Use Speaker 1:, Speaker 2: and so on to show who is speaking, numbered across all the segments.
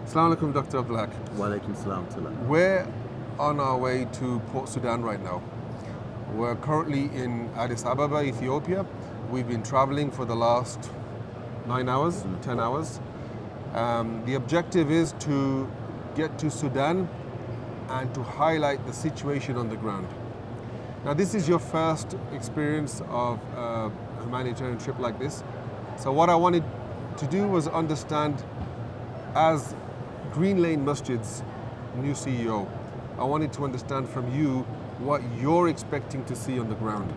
Speaker 1: Assalamu alaikum, Dr. Abdul Haqq.
Speaker 2: Wa alaikum salam.
Speaker 1: We're on our way to Port Sudan right now. We're currently in Addis Ababa, Ethiopia. We've been traveling for the last 9 hours, 10 hours. The objective is to get to Sudan and to highlight the situation on the ground. Now, this is your first experience of a humanitarian trip like this. So what I wanted to do was understand, as Green Lane Masjid's new CEO, I wanted to understand from you what you're expecting to see on the ground.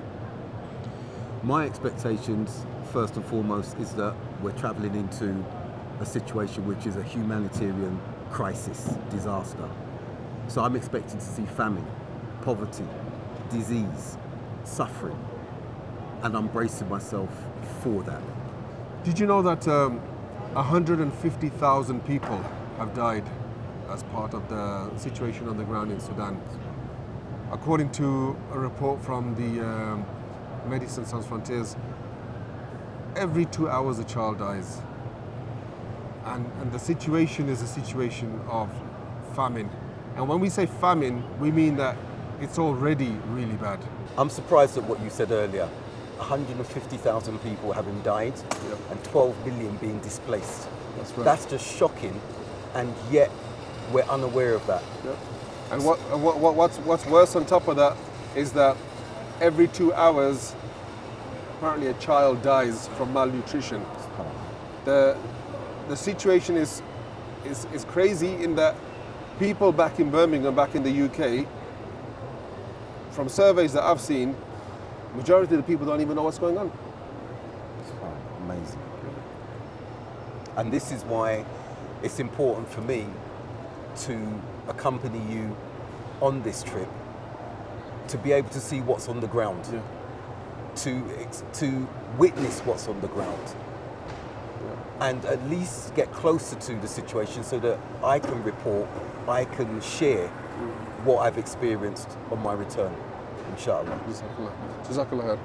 Speaker 2: My expectations, first and foremost, is that we're travelling into a situation which is a humanitarian crisis, disaster. So I'm expecting to see famine, poverty, disease, suffering, and I'm bracing myself for that.
Speaker 1: Did you know that 150,000 people have died as part of the situation on the ground in Sudan? According to a report from the Médecins Sans Frontières, every 2 hours a child dies. And the situation is a situation of famine. And when we say famine, we mean that it's already really bad.
Speaker 2: I'm surprised at what you said earlier. 150,000 people having died, and 12 million being displaced.
Speaker 1: That's right.
Speaker 2: That's just shocking, and yet we're unaware of that.
Speaker 1: Yep. And what's worse on top of that is that every 2 hours, apparently a child dies from malnutrition. The situation is crazy in that people back in Birmingham, back in the UK, from surveys that I've seen, majority of the people don't even know what's going on.
Speaker 2: Amazing. And this is why it's important for me to accompany you on this trip, to be able to see what's on the ground, to witness what's on the ground, and at least get closer to the situation so that I can report, I can share what I've experienced on my return, inshallah.
Speaker 1: Jazakallah khair.